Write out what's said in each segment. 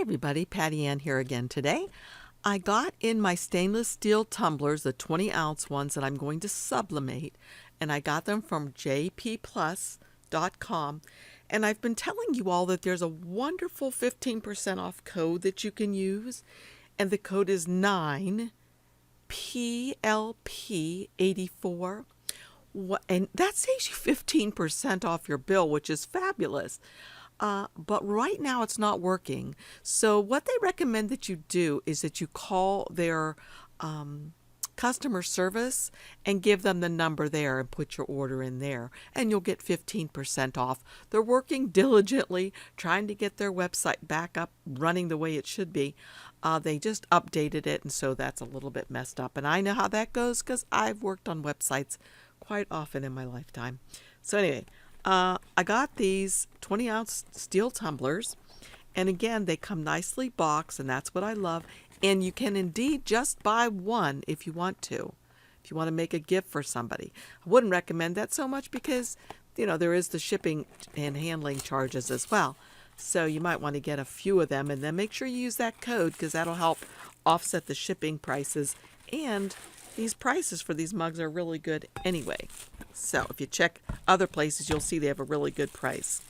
everybody, Patty Ann here again today. I got in my stainless steel tumblers, the 20-ounce ones that I'm going to sublimate, and I got them from jpplus.com. And I've been telling you all that there's a wonderful 15% off code that you can use, and the code is 9PLP84. And that saves you 15% off your bill, which is fabulous. But right now it's not working. So what they recommend that you do is that you call their customer service and give them the number there and put your order in there, and you'll get 15% off. They're working diligently trying to get their website back up running the way it should be. They just updated it, and so that's a little bit messed up. And I know how that goes because I've worked on websites quite often in my lifetime. So anyway, I got these 20-ounce steel tumblers, and again, they come nicely boxed, and that's what I love. And you can indeed just buy one if you want to make a gift for somebody. I wouldn't recommend that so much because, there is the shipping and handling charges as well. So you might want to get a few of them, and then make sure you use that code because that'll help offset the shipping prices. And these prices for these mugs are really good anyway. So if you check other places, you'll see they have a really good price.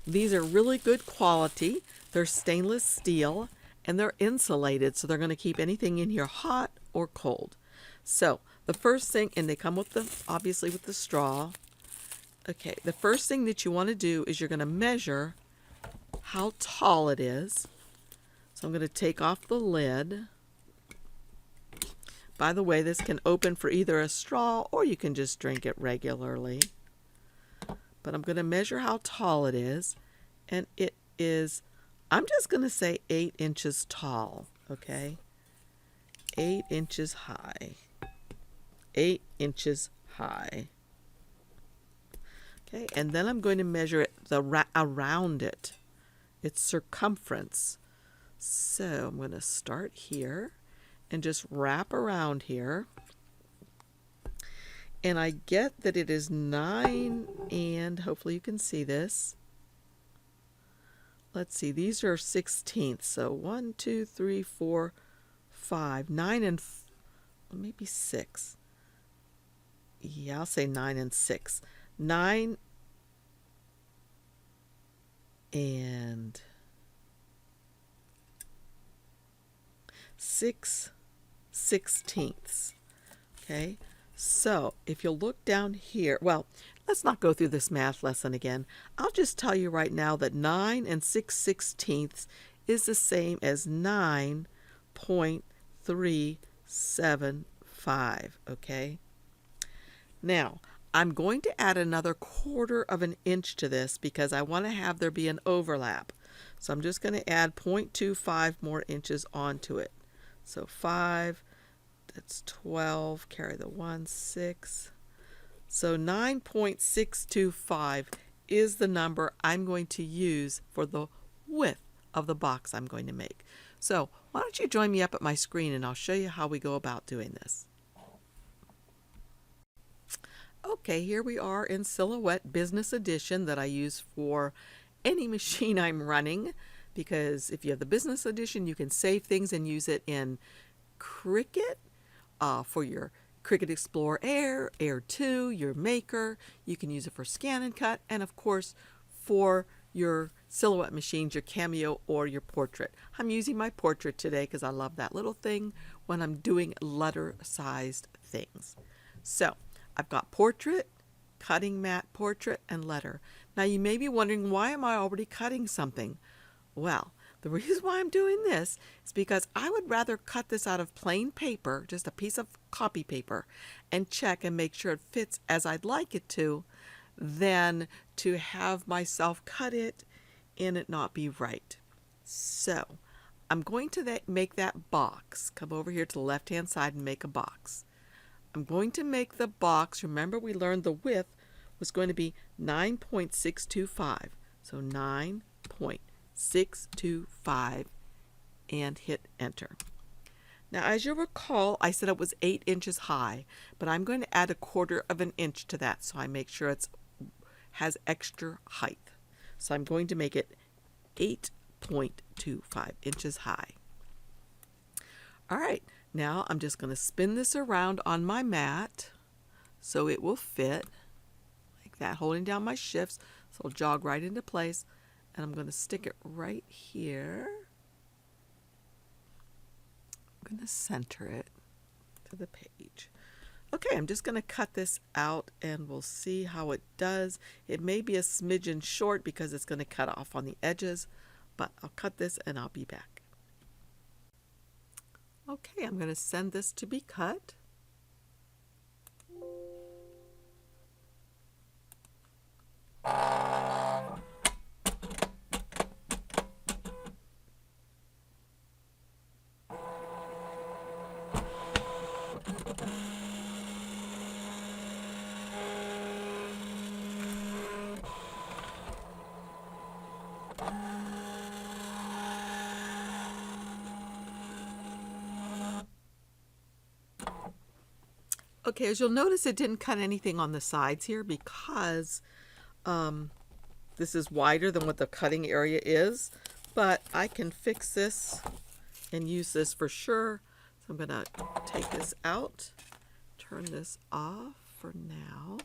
These are really good quality. They're stainless steel and they're insulated, so they're going to keep anything in here hot or cold. So the first thing, and they come with obviously with the straw. Okay, the first thing that you want to do is you're going to measure how tall it is. So I'm going to take off the lid. By the way, this can open for either a straw or you can just drink it regularly. But I'm going to measure how tall it is. And it is, I'm just going to say 8 inches tall, okay? 8 inches high. 8 inches high. Okay, and then I'm going to measure it around it, its circumference. So I'm going to start here and just wrap around here. And I get that it is 9, and hopefully you can see this. Let's see, these are 16ths. So 1, 2, 3, 4, 5, 9 and maybe 6. Yeah, I'll say 9 and 6. 9 and 6/16. Okay, so if you'll look down here, well, let's not go through this math lesson again. I'll just tell you right now that 9 and 6/16 is the same as 9.375. Okay, now I'm going to add another 1/4 of an inch to this because I want to have there be an overlap. So I'm just going to add 0.25 more inches onto it. So 5, that's 12, carry the 1, 6. So 9.625 is the number I'm going to use for the width of the box I'm going to make. So why don't you join me up at my screen and I'll show you how we go about doing this. Okay, here we are in Silhouette Business Edition that I use for any machine I'm running, because if you have the Business Edition, you can save things and use it in Cricut for your Cricut Explorer Air, Air 2, your Maker. You can use it for Scan and Cut, and of course for your Silhouette machines, your Cameo or your Portrait. I'm using my Portrait today because I love that little thing when I'm doing letter-sized things. So I've got Portrait, Cutting Mat, Portrait, and Letter. Now you may be wondering, why am I already cutting something? Well, the reason why I'm doing this is because I would rather cut this out of plain paper, just a piece of copy paper, and check and make sure it fits as I'd like it to, than to have myself cut it and it not be right. So I'm going to make that box. Come over here to the left-hand side and make a box. I'm going to make the box, remember we learned the width was going to be 9.625. So 9.625 and hit enter. Now as you'll recall, I said it was 8 inches high, but I'm going to add 1/4 of an inch to that so I make sure it has extra height. So I'm going to make it 0.25 inches high. All right, now I'm just going to spin this around on my mat so it will fit like that, holding down my shifts so it'll jog right into place. And I'm going to stick it right here. I'm going to center it to the page. Okay, I'm just going to cut this out and we'll see how it does. It may be a smidgen short because it's going to cut off on the edges, but I'll cut this and I'll be back. Okay, I'm going to send this to be cut. Okay, as you'll notice, it didn't cut anything on the sides here because this is wider than what the cutting area is, but I can fix this and use this for sure. So I'm going to take this out, turn this off for now,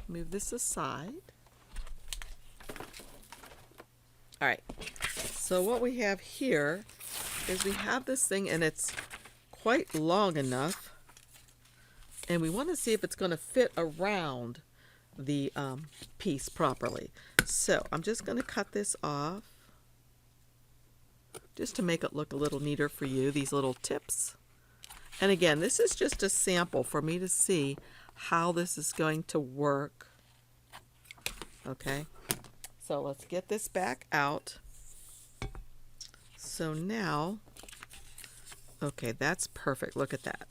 move this aside. All right, so what we have here is we have this thing and it's quite long enough. And we want to see if it's going to fit around the piece properly. So I'm just going to cut this off just to make it look a little neater for you, these little tips. And again, this is just a sample for me to see how this is going to work. Okay, so let's get this back out. So now, okay, that's perfect. Look at that.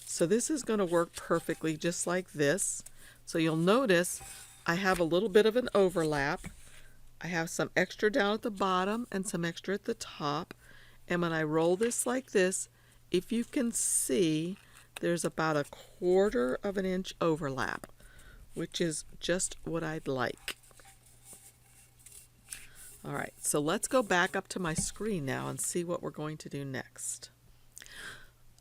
So this is going to work perfectly just like this. So you'll notice I have a little bit of an overlap. I have some extra down at the bottom and some extra at the top. And when I roll this like this, if you can see, there's about 1/4 inch overlap, which is just what I'd like. All right, so let's go back up to my screen now and see what we're going to do next.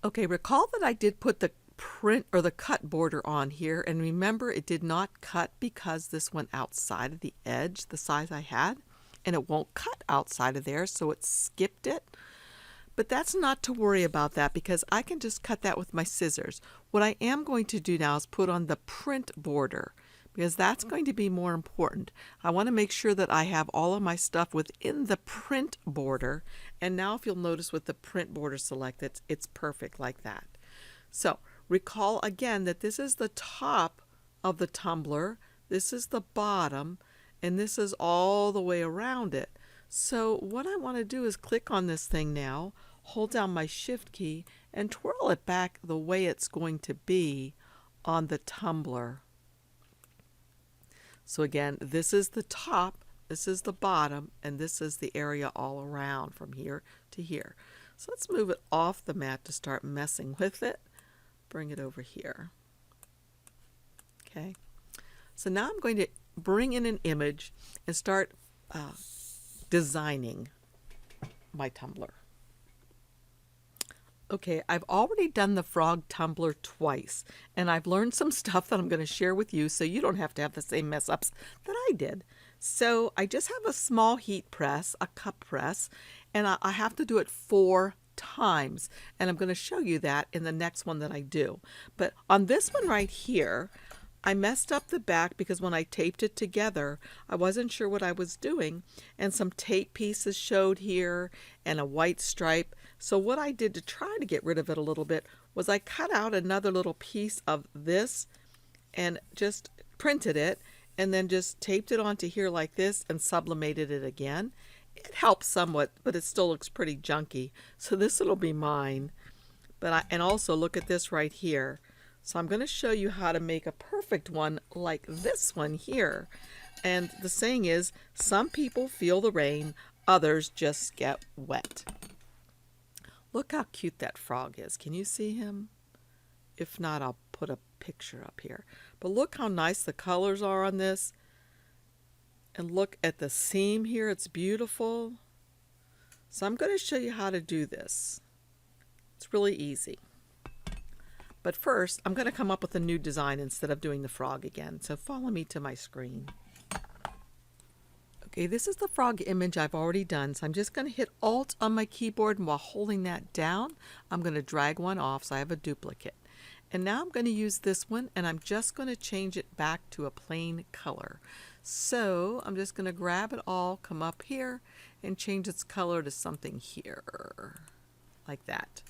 Okay, recall that I did put the print or the cut border on here, and remember it did not cut because this went outside of the edge, the size I had, and it won't cut outside of there, so it skipped it. But that's not to worry about that because I can just cut that with my scissors. What I am going to do now is put on the print border because that's going to be more important. I want to make sure that I have all of my stuff within the print border. And now if you'll notice with the print border selected, it's perfect like that. So recall again that this is the top of the tumbler, this is the bottom, and this is all the way around it. So what I want to do is click on this thing now, hold down my shift key, and twirl it back the way it's going to be on the tumbler. So again, this is the top, this is the bottom, and this is the area all around from here to here. So let's move it off the mat to start messing with it. Bring it over here. Okay. So now I'm going to bring in an image and start designing my tumbler. Okay, I've already done the frog tumbler twice, and I've learned some stuff that I'm going to share with you so you don't have to have the same mess ups that I did. So I just have a small heat press, a cup press, and I have to do it 4 times, and I'm going to show you that in the next one that I do. But on this one right here, I messed up the back because when I taped it together, I wasn't sure what I was doing, and some tape pieces showed here and a white stripe. So what I did to try to get rid of it a little bit was I cut out another little piece of this and just printed it and then just taped it onto here like this and sublimated it again. It helps somewhat, but it still looks pretty junky. So this will be mine. And also look at this right here. So I'm going to show you how to make a perfect one like this one here. And the saying is, some people feel the rain, others just get wet. Look how cute that frog is. Can you see him? If not, I'll put a picture up here. But look how nice the colors are on this. And look at the seam here. It's beautiful. So I'm going to show you how to do this. It's really easy. But first, I'm going to come up with a new design instead of doing the frog again. So follow me to my screen. Okay, this is the frog image I've already done. So I'm just going to hit Alt on my keyboard, and while holding that down, I'm going to drag one off so I have a duplicate. And now I'm going to use this one, and I'm just going to change it back to a plain color. So I'm just going to grab it all, come up here, and change its color to something here, like that.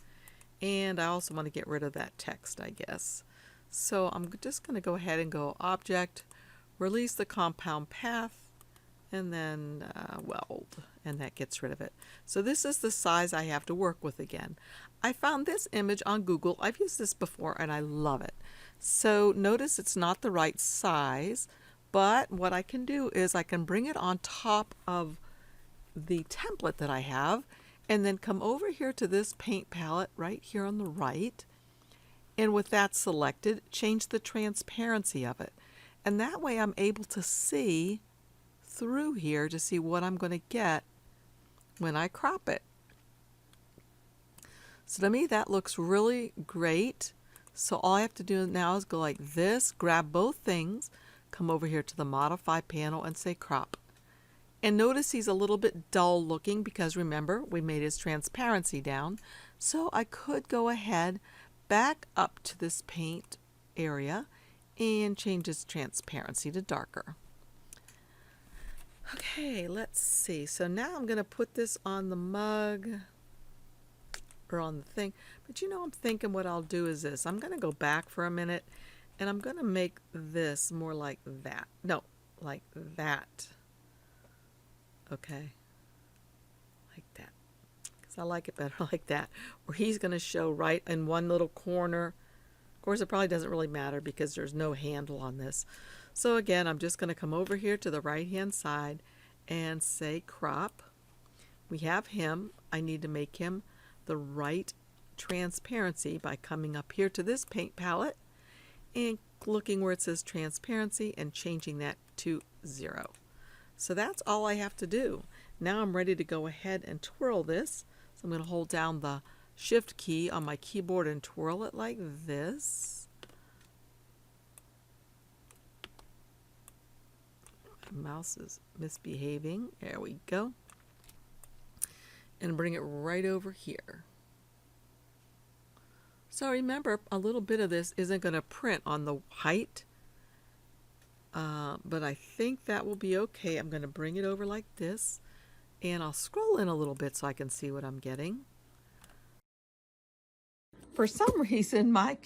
And I also want to get rid of that text, I guess. So I'm just going to go ahead and go Object, release the compound path, and then weld, and that gets rid of it. So this is the size I have to work with again. I found this image on Google. I've used this before and I love it. So notice it's not the right size, but what I can do is I can bring it on top of the template that I have, and then come over here to this paint palette right here on the right, and with that selected, change the transparency of it. And that way I'm able to see through here to see what I'm going to get when I crop it. So to me that looks really great. So all I have to do now is go like this, grab both things, come over here to the Modify panel and say Crop. And notice he's a little bit dull looking because remember we made his transparency down. So I could go ahead, back up to this paint area and change his transparency to darker. Okay, let's see. So now I'm going to put this on the mug or on the thing. But you know, I'm thinking what I'll do is this. I'm going to go back for a minute and I'm going to make this more like that. No, like that. Okay, like that, because I like it better like that, where he's going to show right in one little corner. Of course, it probably doesn't really matter because there's no handle on this. So again, I'm just going to come over here to the right hand side and say Crop. We have him. I need to make him the right transparency by coming up here to this paint palette and looking where it says transparency and changing that to 0. So that's all I have to do. Now I'm ready to go ahead and twirl this. So I'm going to hold down the Shift key on my keyboard and twirl it like this. My mouse is misbehaving. There we go. And bring it right over here. So remember, a little bit of this isn't going to print on the height. But I think that will be okay. I'm going to bring it over like this, and I'll scroll in a little bit so I can see what I'm getting. For some reason, my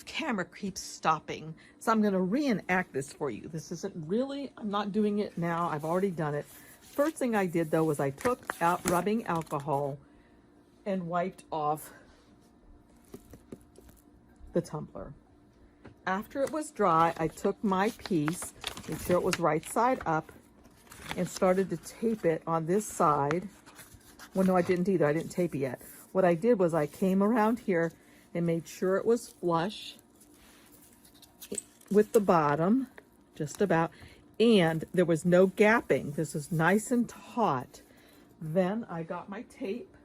camera keeps stopping, so I'm going to reenact this for you. This isn't really, I'm not doing it now. I've already done it. First thing I did, though, was I took out rubbing alcohol and wiped off the tumbler. After it was dry, I took my piece, made sure it was right side up, and started to tape it on this side. Well, no, I didn't either. I didn't tape it yet. What I did was I came around here and made sure it was flush with the bottom, just about, and there was no gapping. This is nice and taut. Then I got my tape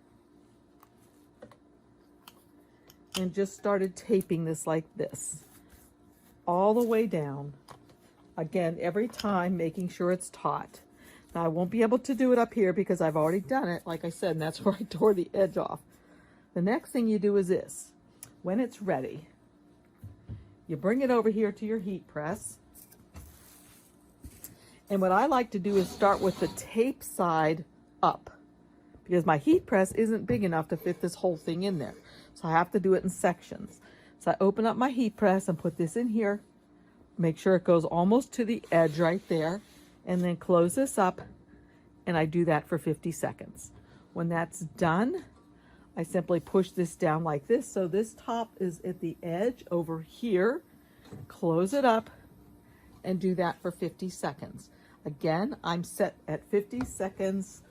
and just started taping this like this, all the way down. Again, every time making sure it's taut. Now I won't be able to do it up here because I've already done it, like I said, and that's where I tore the edge off. The next thing you do is this. When it's ready, you bring it over here to your heat press. And what I like to do is start with the tape side up, because my heat press isn't big enough to fit this whole thing in there. So I have to do it in sections. So I open up my heat press and put this in here. Make sure it goes almost to the edge right there. And then close this up. And I do that for 50 seconds. When that's done, I simply push this down like this. So this top is at the edge over here. Close it up and do that for 50 seconds. Again, I'm set at 50 seconds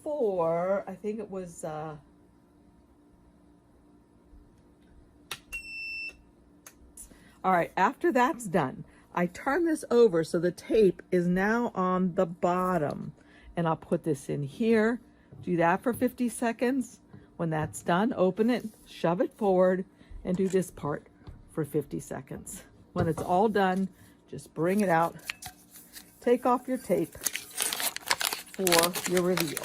for, I think it was, all right, after that's done, I turn this over so the tape is now on the bottom. And I'll put this in here, Do that for 50 seconds. When that's done, open it, shove it forward, and do this part for 50 seconds. When it's all done, just bring it out, take off your tape for your reveal.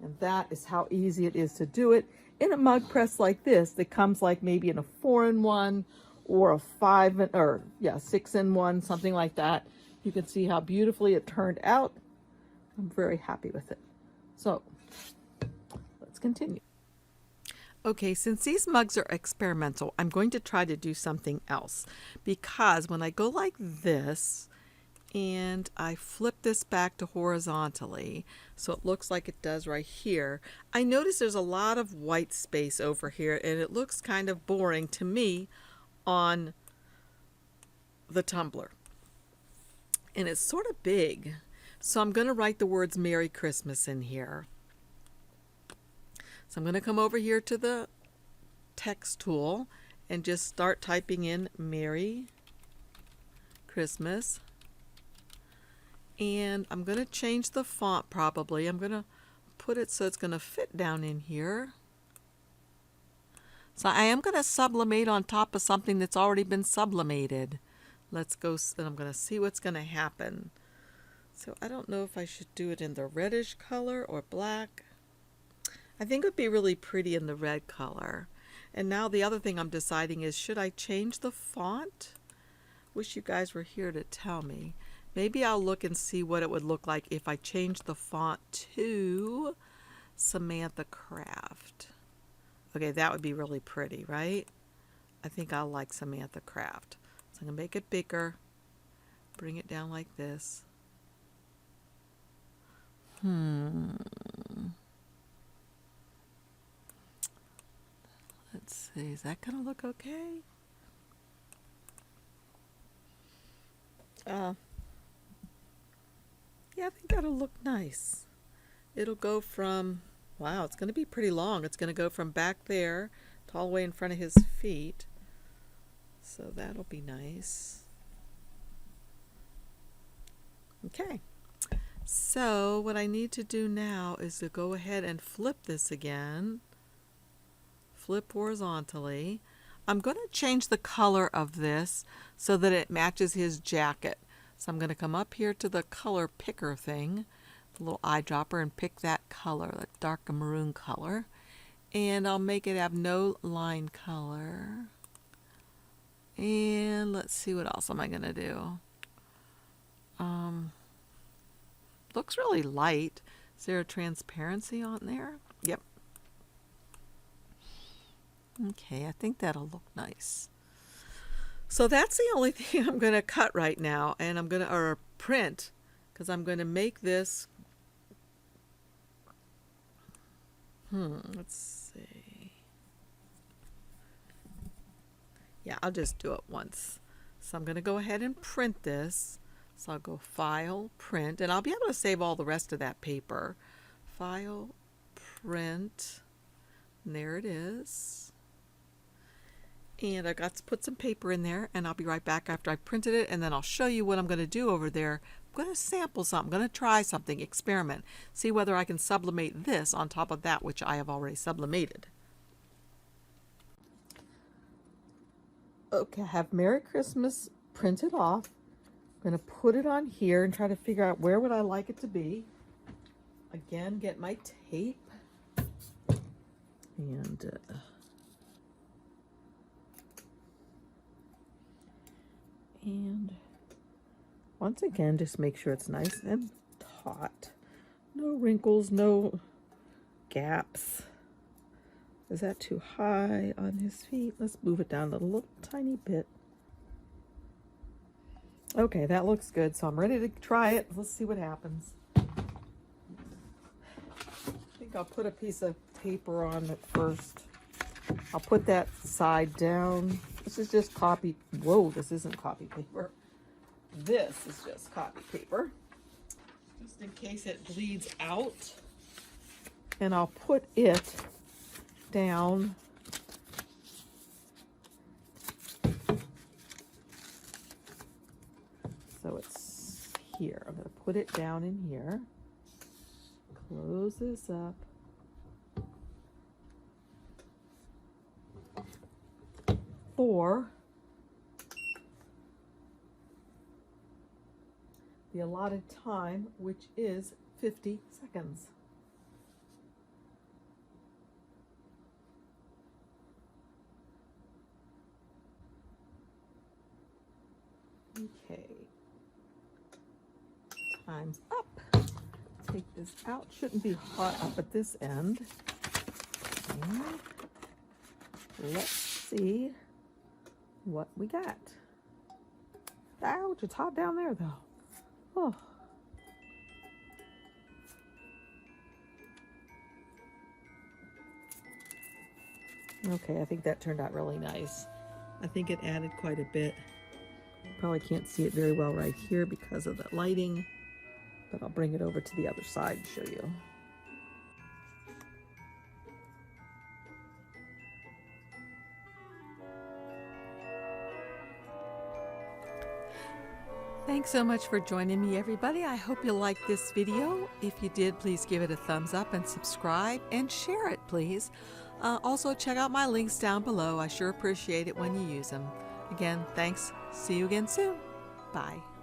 And that is how easy it is to do it in a mug press like this that comes like maybe in a 4-in-1 or a 6-in-1, something like that. You can see how beautifully it turned out. I'm very happy with it. So let's continue. Okay, since these mugs are experimental, I'm going to try to do something else, because when I go like this and I flip this back to horizontally so it looks like it does right here, I notice there's a lot of white space over here and it looks kind of boring to me on the tumbler. And it's sort of big. So I'm going to write the words Merry Christmas in here. So I'm going to come over here to the text tool and just start typing in Merry Christmas. And I'm going to change the font probably. I'm going to put it so it's going to fit down in here. So I am going to sublimate on top of something that's already been sublimated. Let's go, and I'm going to see what's going to happen. So I don't know if I should do it in the reddish color or black. I think it would be really pretty in the red color. And now the other thing I'm deciding is, should I change the font? Wish you guys were here to tell me. Maybe I'll look and see what it would look like if I change the font to Samantha Craft. Okay, that would be really pretty, right? I think I'll like Samantha Craft. So I'm going to make it bigger, bring it down like this. Let's see, is that going to look okay? Yeah, I think that'll look nice. It'll go from, wow, it's going to be pretty long. It's going to go from back there to all the way in front of his feet. So that'll be nice. Okay. So what I need to do now is to go ahead and flip this again. Flip horizontally. I'm going to change the color of this so that it matches his jacket. So I'm going to come up here to the color picker thing, the little eyedropper, and pick that color, that dark maroon color. And I'll make it have no line color. And let's see, what else am I going to do? Looks really light. Is there a transparency on there? Yep. Okay, I think that'll look nice. So that's the only thing I'm going to cut right now, and I'm going to, or print, because I'm going to make this, let's see. Yeah, I'll just do it once. So I'm going to go ahead and print this. So I'll go File, Print, and I'll be able to save all the rest of that paper. File, Print, and there it is. And I've got to put some paper in there, and I'll be right back after I've printed it, and then I'll show you what I'm going to do over there. I'm going to sample something. I'm going to try something, experiment, see whether I can sublimate this on top of that which I have already sublimated. Okay, I have Merry Christmas printed off. I'm going to put it on here and try to figure out where would I like it to be. Again, get my tape. And once again, just make sure it's nice and taut. No wrinkles, no gaps. Is that too high on his feet? Let's move it down a little tiny bit. Okay, that looks good, so I'm ready to try it. Let's see what happens. I think I'll put a piece of paper on it first. I'll put that side down. This is just copy. Whoa, this isn't copy paper. This is just copy paper, just in case it bleeds out. And I'll put it down so it's here. I'm going to put put it down in here. Close this up. For the allotted time, which is 50 seconds. Okay, time's up. Take this out. Shouldn't be hot up at this end. And let's see what we got. Ouch, it's hot down there though. Oh. Okay, I think that turned out really nice. I think it added quite a bit. Probably can't see it very well right here because of the lighting, but I'll bring it over to the other side and show you. Thanks so much for joining me, everybody. I hope you liked this video. If you did, please give it a thumbs up and subscribe and share it, please. Also, check out my links down below. I sure appreciate it when you use them. Again, thanks. See you again soon. Bye.